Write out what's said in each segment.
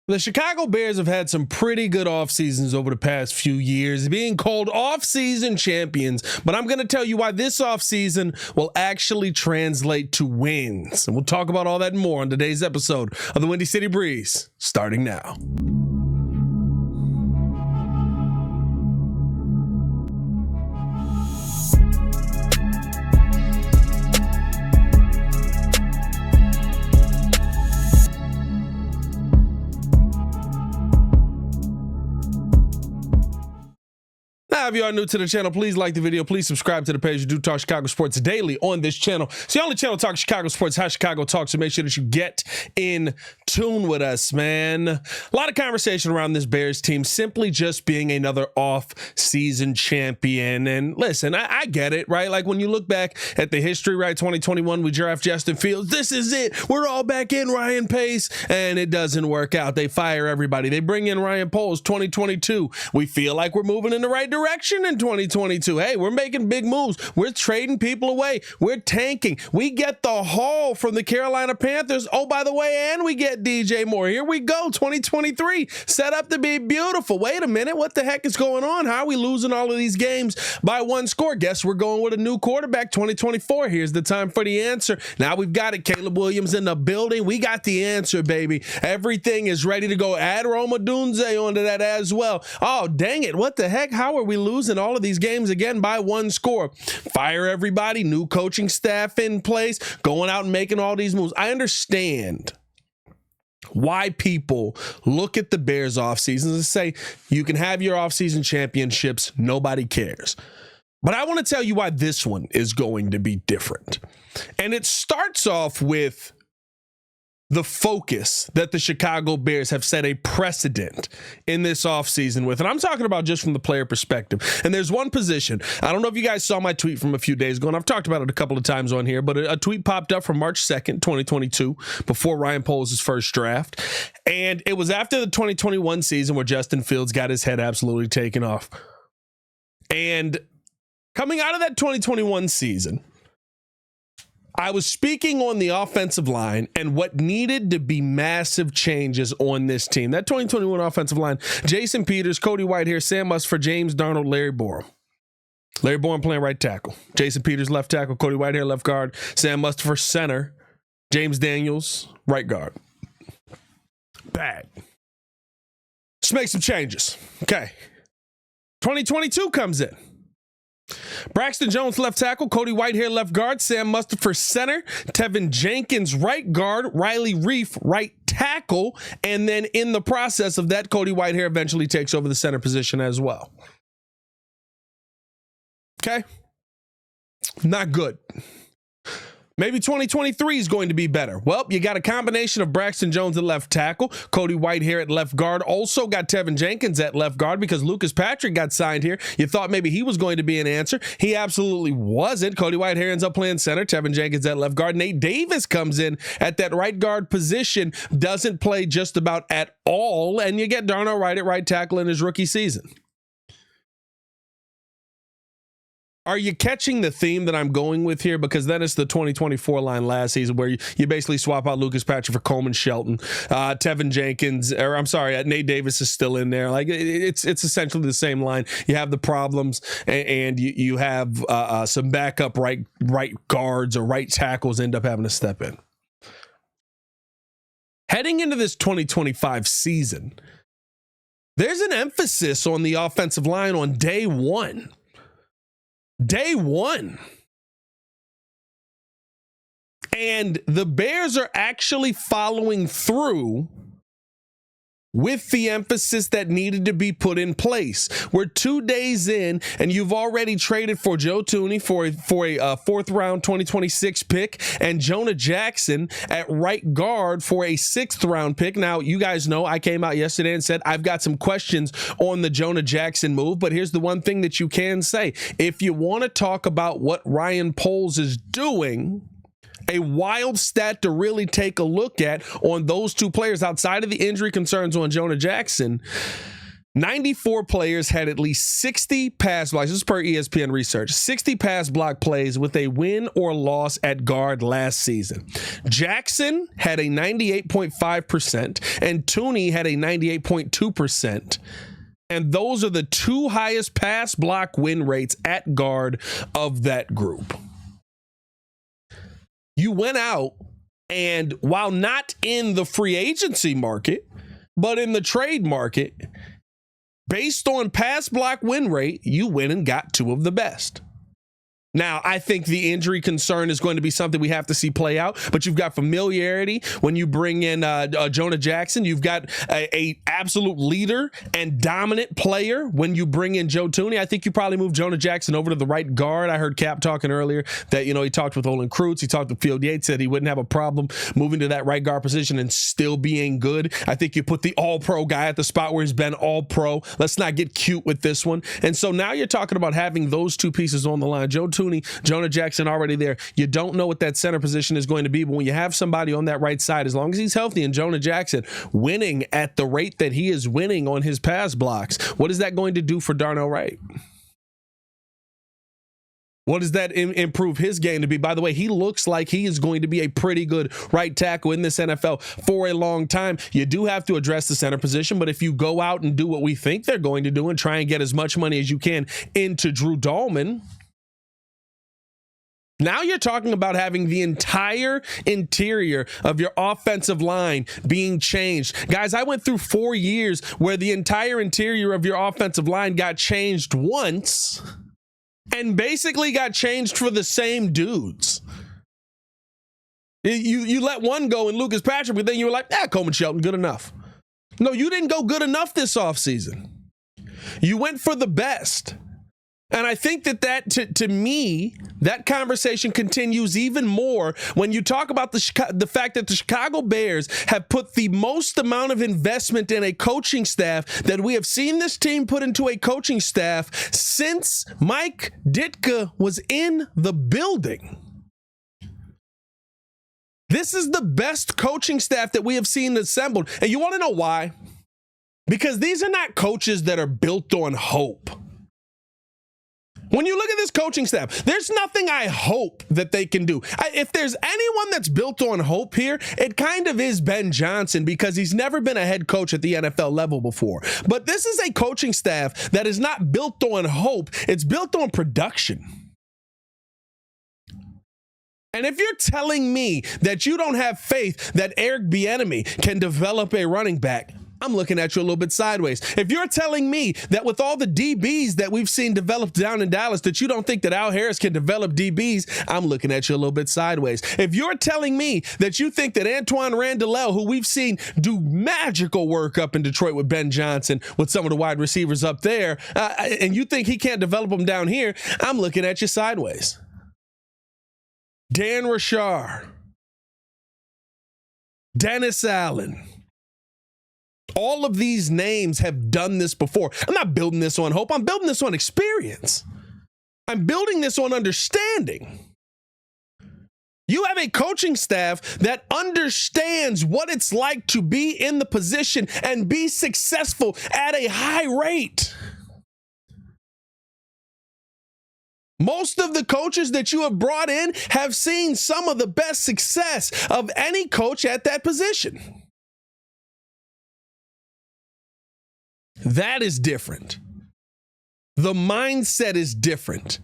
The Chicago Bears have had some pretty good off seasons over the past few years, being called off-season champions. But I'm going to tell you why this off-season will actually translate to wins. And we'll talk about all that and more on today's episode of the Windy City Breeze, starting now. Now, if you are new to the channel, please like the video. Please subscribe to the page. We do talk Chicago sports daily on this channel. It's the only channel talk Chicago sports, how Chicago talks, so make sure that you get in tune with us, man. A lot of conversation around this Bears team simply just being another off-season champion. And listen, I get it, right? Like when you look back at the history, right? 2021, we draft Justin Fields. This is it. We're all back in Ryan Pace. And it doesn't work out. They fire everybody. They bring in Ryan Poles. 2022. We feel like we're moving in the right direction in 2022. Hey, we're making big moves. We're trading people away. We're tanking. We get the haul from the Carolina Panthers. Oh, by the way, and we get DJ Moore. Here we go. 2023 set up to be beautiful. Wait a minute. What the heck is going on? How are we losing all of these games by one score? Guess we're going with a new quarterback. 2024. Here's the time for the answer. Now we've got it. Caleb Williams in the building. We got the answer, baby. Everything is ready to go. Add Roma Dunze onto that as well. Oh, dang it. What the heck? How are we losing all of these games again by one score? Fire everybody, new coaching staff in place, going out and making all these moves. I understand why people look at the Bears offseasons and say, you can have your offseason championships, nobody cares. But I want to tell you why this one is going to be different. And it starts off with the focus that the Chicago Bears have set a precedent in this offseason with. And I'm talking about just from the player perspective. And there's one position. I don't know if you guys saw my tweet from a few days ago, and I've talked about it a couple of times on here, but a tweet popped up from March 2nd, 2022, before Ryan Poles' first draft. And it was after the 2021 season where Justin Fields got his head absolutely taken off. And coming out of that 2021 season, I was speaking on the offensive line and what needed to be massive changes on this team. That 2021 offensive line, Jason Peters, Cody Whitehair, Sam Mustipher, James Darnold, Larry Borom. Larry Borom playing right tackle. Jason Peters, left tackle. Cody Whitehair, left guard. Sam Mustipher, center. James Daniels, right guard. Bad. Let's make some changes. Okay. 2022 comes in. Braxton Jones, left tackle. Cody Whitehair, left guard. Sam Mustipher, center. Tevin Jenkins, right guard. Riley Reif, right tackle. And then in the process of that, Cody Whitehair eventually takes over the center position as well. Okay. Not good. Maybe 2023 is going to be better. Well, you got a combination of Braxton Jones at left tackle, Cody Whitehair at left guard. Also got Tevin Jenkins at left guard because Lucas Patrick got signed here. You thought maybe he was going to be an answer. He absolutely wasn't. Cody Whitehair ends up playing center. Tevin Jenkins at left guard. Nate Davis comes in at that right guard position, doesn't play just about at all, and you get Darnell Wright at right tackle in his rookie season. Are you catching the theme that I'm going with here? Because then it's the 2024 line last season where you basically swap out Lucas Patrick for Coleman Shelton. Tevin Jenkins, or I'm sorry, Nate Davis is still in there. Like it's essentially the same line. You have the problems and you have some backup right guards or right tackles end up having to step in. Heading into this 2025 season, there's an emphasis on the offensive line on day one. Day one. And the Bears are actually following through with the emphasis that needed to be put in place. We're 2 days in, and you've already traded for Joe Thuney for a fourth round 2026 pick and Jonah Jackson at right guard for a sixth round pick. Now, you guys know I came out yesterday and said I've got some questions on the Jonah Jackson move, but here's the one thing that you can say. If you want to talk about what Ryan Poles is doing, a wild stat to really take a look at on those two players outside of the injury concerns on Jonah Jackson, 94 players had at least 60 pass blocks. This is per ESPN research. 60 pass block plays with a win or loss at guard last season. Jackson had a 98.5% and Thuney had a 98.2%. And those are the two highest pass block win rates at guard of that group. You went out and, while not in the free agency market, but in the trade market, based on pass block win rate, you went and got two of the best. Now, I think the injury concern is going to be something we have to see play out, but you've got familiarity when you bring in Jonah Jackson. You've got a absolute leader and dominant player when you bring in Joe Thuney. I think you probably move Jonah Jackson over to the right guard. I heard Cap talking earlier that, he talked with Olin Kreutz. He talked with Field Yates, said he wouldn't have a problem moving to that right guard position and still being good. I think you put the all-pro guy at the spot where he's been all-pro. Let's not get cute with this one. And so now you're talking about having those two pieces on the line. Joe Thuney, Jonah Jackson already there. You don't know what that center position is going to be, but when you have somebody on that right side, as long as he's healthy, and Jonah Jackson winning at the rate that he is winning on his pass blocks, what is that going to do for Darnell Wright? What does that improve his game to be? By the way, he looks like he is going to be a pretty good right tackle in this NFL for a long time. You do have to address the center position, but if you go out and do what we think they're going to do and try and get as much money as you can into Drew Dahlman, now you're talking about having the entire interior of your offensive line being changed. Guys, I went through 4 years where the entire interior of your offensive line got changed once and basically got changed for the same dudes. You let one go in Lucas Patrick, but then you were like, Coleman Shelton, good enough. No, you didn't go good enough this offseason. You went for the best. And I think that to me, that conversation continues even more when you talk about the fact that the Chicago Bears have put the most amount of investment in a coaching staff that we have seen this team put into a coaching staff since Mike Ditka was in the building. This is the best coaching staff that we have seen assembled. And you want to know why? Because these are not coaches that are built on hope. When you look at this coaching staff, there's nothing I hope that they can do. If there's anyone that's built on hope here, it kind of is Ben Johnson, because he's never been a head coach at the NFL level before. But this is a coaching staff that is not built on hope. It's built on production. And if you're telling me that you don't have faith that Eric Bieniemy can develop a running back, I'm looking at you a little bit sideways. If you're telling me that with all the DBs that we've seen developed down in Dallas, that you don't think that Al Harris can develop DBs, I'm looking at you a little bit sideways. If you're telling me that you think that Antoine Randall, who we've seen do magical work up in Detroit with Ben Johnson, with some of the wide receivers up there, and you think he can't develop them down here, I'm looking at you sideways. Dan Rashard, Dennis Allen, all of these names have done this before. I'm not building this on hope. I'm building this on experience. I'm building this on understanding. You have a coaching staff that understands what it's like to be in the position and be successful at a high rate. Most of the coaches that you have brought in have seen some of the best success of any coach at that position. That is different. The mindset is different.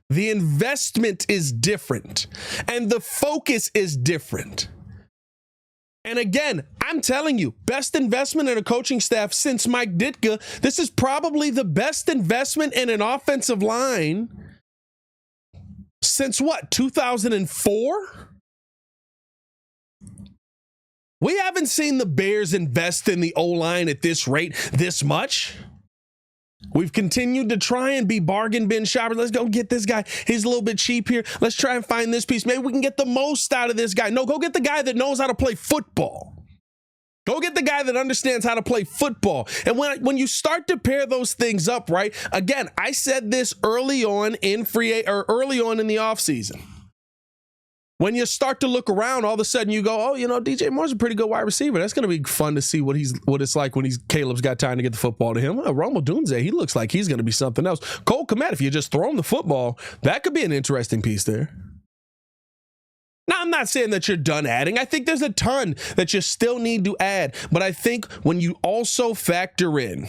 The investment is different. And the focus is different. And again, I'm telling you, best investment in a coaching staff since Mike Ditka. This is probably the best investment in an offensive line since what, 2004? We haven't seen the Bears invest in the O-line at this rate this much. We've continued to try and be bargain bin shoppers. Let's go get this guy. He's a little bit cheap here. Let's try and find this piece. Maybe we can get the most out of this guy. No, go get the guy that knows how to play football. Go get the guy that understands how to play football. And when you start to pair those things up, right? Again, I said this early on in the offseason. When you start to look around, all of a sudden you go, oh, DJ Moore's a pretty good wide receiver. That's going to be fun to see what it's like when Caleb's got time to get the football to him. Rome Odunze, he looks like he's going to be something else. Cole Kmet, if you just throw him the football, that could be an interesting piece there. Now, I'm not saying that you're done adding. I think there's a ton that you still need to add. But I think when you also factor in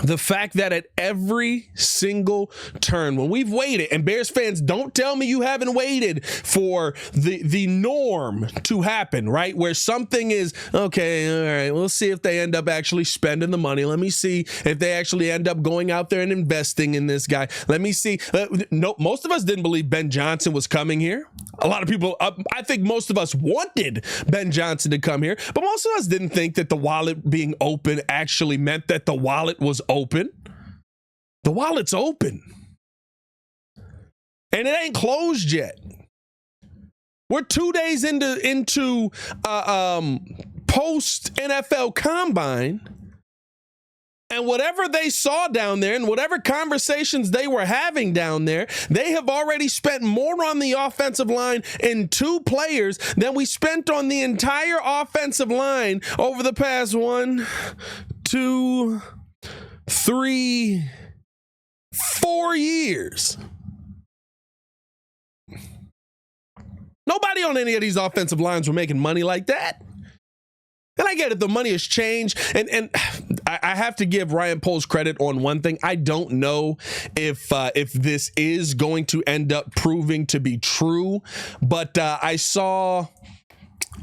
the fact that at every single turn, when we've waited, and Bears fans, don't tell me you haven't waited for the norm to happen, right? Where something is, okay, all right, we'll see if they end up actually spending the money. Let me see if they actually end up going out there and investing in this guy. Let me see. No, most of us didn't believe Ben Johnson was coming here. A lot of people, I think most of us wanted Ben Johnson to come here, but most of us didn't think that the wallet being open actually meant that the wallet was open. The wallet's open. And it ain't closed yet. We're 2 days into post NFL Combine, and whatever they saw down there and whatever conversations they were having down there, they have already spent more on the offensive line in 2 players than we spent on the entire offensive line over the past 1, 2, 3, 4 years. Nobody on any of these offensive lines were making money like that. And I get it, the money has changed. And I have to give Ryan Poles credit on one thing. I don't know if this is going to end up proving to be true, but I saw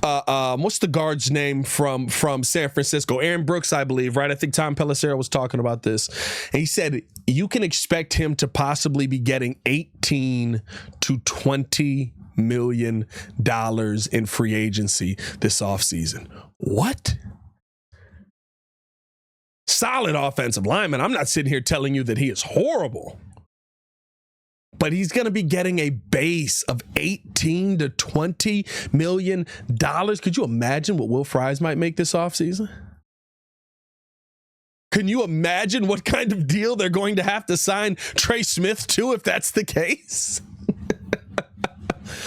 what's the guard's name from San Francisco? Aaron Brooks, I believe, right? I think Tom Pelissero was talking about this. And he said you can expect him to possibly be getting $18 to $20 million in free agency this offseason. What? Solid offensive lineman. I'm not sitting here telling you that he is horrible. But he's going to be getting a base of $18 to $20 million. Could you imagine what Will Fries might make this offseason? Can you imagine what kind of deal they're going to have to sign Trey Smith to if that's the case?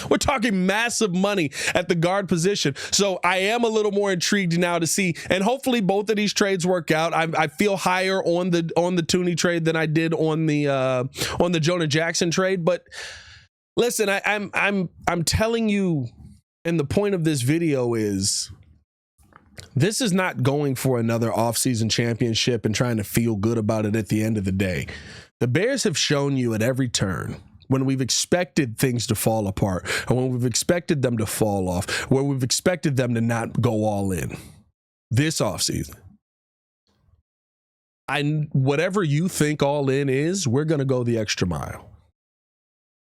We're talking massive money at the guard position. So I am a little more intrigued now to see, and hopefully both of these trades work out. I feel higher on the Thuney trade than I did on the Jonah Jackson trade. But listen, I'm telling you, and the point of this video is, this is not going for another offseason championship and trying to feel good about it at the end of the day. The Bears have shown you at every turn, when we've expected things to fall apart, or when we've expected them to fall off, where we've expected them to not go all in this offseason. Whatever you think all in is, we're going to go the extra mile.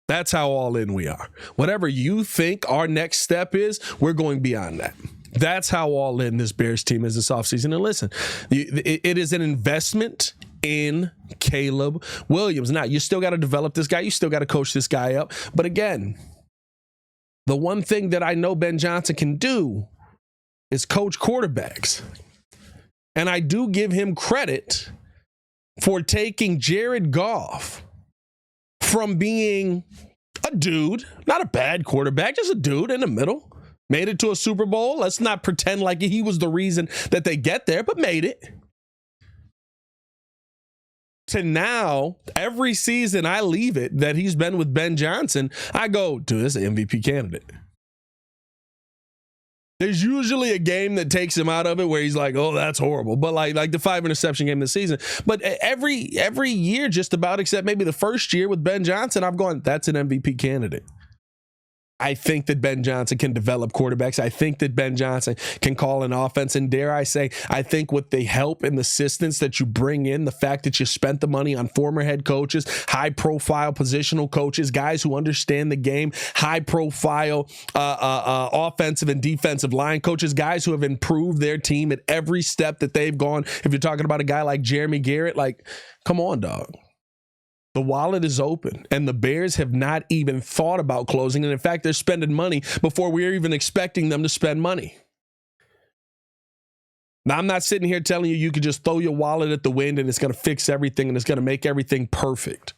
That's how all in we are. Whatever you think our next step is, we're going beyond that. That's how all in this Bears team is this offseason. And listen, it is an investment in Caleb Williams. Now, you still got to develop this guy. You still got to coach this guy up. But again, the one thing that I know Ben Johnson can do is coach quarterbacks. And I do give him credit for taking Jared Goff from being a dude, not a bad quarterback, just a dude in the middle. Made it to a Super Bowl. Let's not pretend like he was the reason that they get there, but made it. To now, every season I leave it that he's been with Ben Johnson, I go, dude, this is an MVP candidate. There's usually a game that takes him out of it where he's like, oh, that's horrible. But like the 5 interception game this season. But every year, just about, except maybe the first year with Ben Johnson, I've gone, that's an MVP candidate. I think that Ben Johnson can develop quarterbacks. I think that Ben Johnson can call an offense. And dare I say, I think with the help and the assistance that you bring in, the fact that you spent the money on former head coaches, high-profile positional coaches, guys who understand the game, high-profile offensive and defensive line coaches, guys who have improved their team at every step that they've gone. If you're talking about a guy like Jeremy Garrett, like, come on, dog. The wallet is open, and the Bears have not even thought about closing. And in fact, they're spending money before we're even expecting them to spend money. Now, I'm not sitting here telling you can just throw your wallet at the wind and it's going to fix everything and it's going to make everything perfect.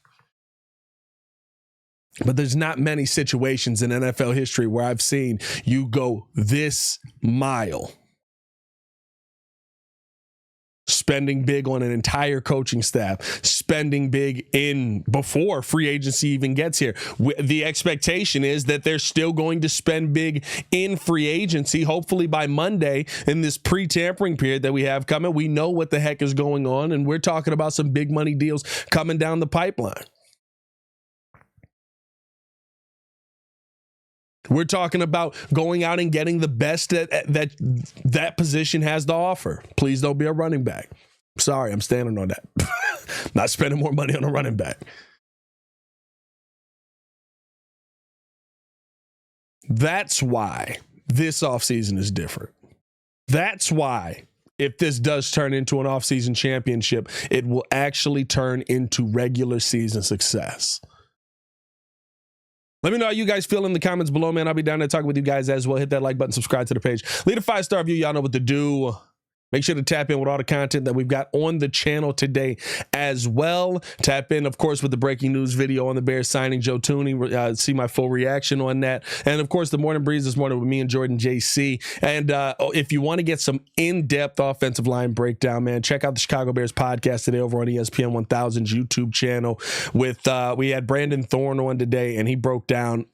But there's not many situations in NFL history where I've seen you go this mile, spending big on an entire coaching staff, spending big in before free agency even gets here. The expectation is that they're still going to spend big in free agency. Hopefully by Monday, in this pre-tampering period that we have coming, we know what the heck is going on, and we're talking about some big money deals coming down the pipeline. We're talking about going out and getting the best that position has to offer. Please don't be a running back. Sorry, I'm standing on that. Not spending more money on a running back. That's why this offseason is different. That's why if this does turn into an offseason championship, it will actually turn into regular season success. Let me know how you guys feel in the comments below, man. I'll be down there talking with you guys as well. Hit that like button, subscribe to the page. Leave a 5-star review. Y'all know what to do. Make sure to tap in with all the content that we've got on the channel today as well. Tap in, of course, with the breaking news video on the Bears signing Joe Thuney. See my full reaction on that. And, of course, the Morning Breeze this morning with me and Jordan JC. And if you want to get some in-depth offensive line breakdown, man, check out the Chicago Bears podcast today over on ESPN 1000's YouTube channel. We had Brandon Thorne on today, and he broke down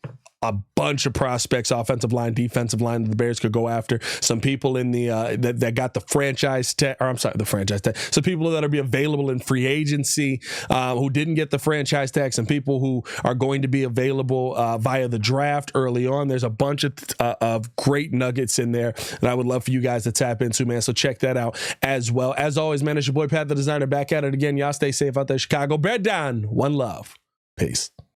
a bunch of prospects, offensive line, defensive line, that the Bears could go after. Some people in the that got the franchise tag, or I'm sorry, the franchise tag. Some people that will be available in free agency who didn't get the franchise tag. Some people who are going to be available via the draft early on. There's a bunch of great nuggets in there that I would love for you guys to tap into, man. So check that out as well. As always, man, it's your boy Pat the Designer back at it again. Y'all stay safe out there, Chicago. Bear down. One love. Peace.